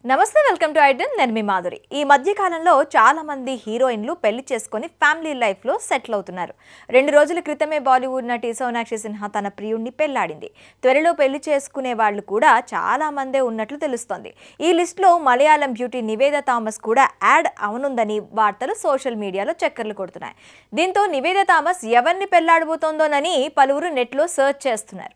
నమస్తే welcome to Aiden నేను మీ మాధురి. ఈ మధ్య కాలంలో చాలా మంది హీరోయిన్లు పెళ్లి చేసుకొని ఫ్యామిలీ లైఫ్ లో సెటిల్ అవుతున్నారు. 2 రోజుల క్రితమే బాలీవుడ్ నటి సోనాక్షి సిన్హా తన ప్రియుడిని పెళ్లాడింది. త్వరలో పెళ్లి చేసుకునే వాళ్ళు కూడా చాలా మందే ఉన్నట్లు తెలుస్తోంది. ఈ లిస్ట్ లో మలయాళం బ్యూటీ నివేదా థామస్ కూడా యాడ్ అవనుందని వార్తలు సోషల్ మీడియాలో చక్కర్లు కొడుతున్నాయి. దీంతో నివేదా థామస్ ఎవరిని పెళ్లాడబోతోందోనని పలువురు నెట్లో సర్చ్ చేస్తున్నారు.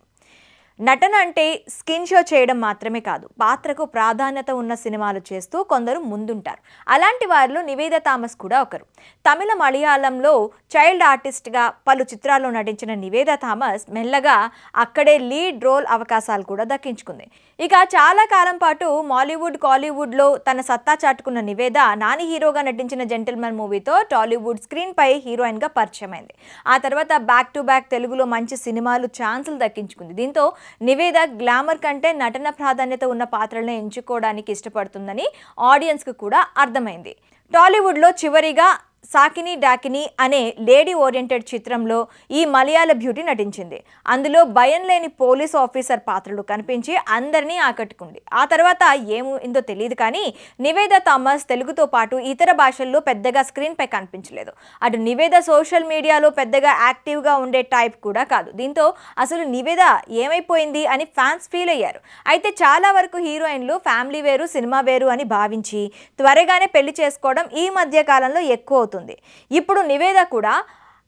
నటన అంటే స్కిన్ షో చేయడం మాత్రమే కాదు, పాత్రకు ప్రాధాన్యత ఉన్న సినిమాలు చేస్తూ కొందరు ముందుంటారు. అలాంటి వారిలో నివేదా థామస్ కూడా ఒకరు. తమిళ మలయాళంలో చైల్డ్ ఆర్టిస్ట్గా పలు చిత్రాల్లో నటించిన నివేదా థామస్ మెల్లగా అక్కడే లీడ్ రోల్ అవకాశాలు కూడా దక్కించుకుంది. ఇక చాలా కాలం పాటు మాలీవుడ్ కాలీవుడ్లో తన సత్తా చాటుకున్న నివేదా నాని హీరోగా నటించిన జెంటిల్మెన్ మూవీతో టాలీవుడ్ స్క్రీన్ పై హీరోయిన్గా పరిచయమైంది. ఆ తర్వాత బ్యాక్ టు బ్యాక్ తెలుగులో మంచి సినిమాలు ఛాన్సులు దక్కించుకుంది. దీంతో నివేదా గ్లామర్ కంటే నటన ప్రాధాన్యత ఉన్న పాత్రలను ఎంచుకోవడానికి ఇష్టపడుతుందని ఆడియన్స్కు కూడా అర్థమైంది. టాలీవుడ్లో చివరిగా సాకిని డాకిని అనే లేడీ ఓరియంటెడ్ చిత్రంలో ఈ మలయాళ బ్యూటీ నటించింది. అందులో భయం లేని పోలీస్ ఆఫీసర్ పాత్రలు కనిపించి అందరినీ ఆకట్టుకుంది. ఆ తర్వాత ఏమైందో తెలియదు కానీ నివేదా థామస్ తెలుగుతో పాటు ఇతర భాషల్లో పెద్దగా స్క్రీన్ పై కనిపించలేదు. అటు నివేదా సోషల్ మీడియాలో పెద్దగా యాక్టివ్గా ఉండే టైప్ కూడా కాదు. దీంతో అసలు నివేదా ఏమైపోయింది అని ఫ్యాన్స్ ఫీల్ అయ్యారు. అయితే చాలా వరకు హీరోయిన్లు ఫ్యామిలీ వేరు సినిమా వేరు అని భావించి త్వరగానే పెళ్లి చేసుకోవడం ఈ మధ్య కాలంలో ఎక్కువ అవుతుంది. ఇప్పుడు నివేదా కూడా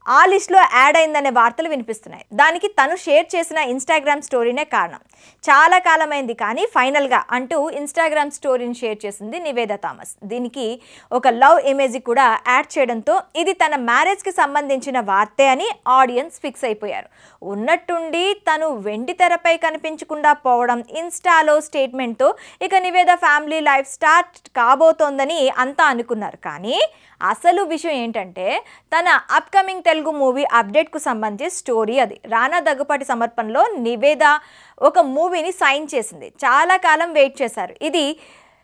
ఆ లిస్ట్లో యాడ్ అయిందనే వార్తలు వినిపిస్తున్నాయి. దానికి తను షేర్ చేసిన ఇన్స్టాగ్రామ్ స్టోరీనే కారణం. చాలా కాలమైంది కానీ ఫైనల్గా అంటూ ఇన్స్టాగ్రామ్ స్టోరీని షేర్ చేసింది నివేదా థామస్. దీనికి ఒక లవ్ ఇమేజ్ కూడా యాడ్ చేయడంతో ఇది తన మ్యారేజ్కి సంబంధించిన వార్తే అని ఆడియన్స్ ఫిక్స్ అయిపోయారు. ఉన్నట్టుండి తను వెండి తెరపై కనిపించకుండా పోవడం, ఇన్స్టాలో స్టేట్మెంట్తో ఇక నివేదా ఫ్యామిలీ లైఫ్ స్టార్ట్ కాబోతోందని అంతా అనుకున్నారు. కానీ అసలు విషయం ఏంటంటే తన అప్కమింగ్ తెలుగు మూవీ అప్డేట్కు సంబంధించి స్టోరీ అది. రానా దగ్గుపాటి సమర్పణలో నివేదా ఒక మూవీని సైన్ చేసింది. చాలా కాలం వెయిట్ చేశారు. ఇది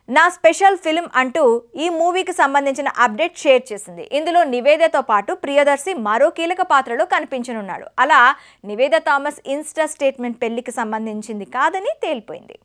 నా స్పెషల్ ఫిల్మ్ అంటూ ఈ మూవీకి సంబంధించిన అప్డేట్ షేర్ చేసింది. ఇందులో నివేదాతో పాటు ప్రియదర్శి మరో కీలక పాత్రలో కనిపించనున్నాడు. అలా నివేదా థామస్ ఇన్స్టా స్టేట్మెంట్ పెళ్లికి సంబంధించింది కాదని తేలిపోయింది.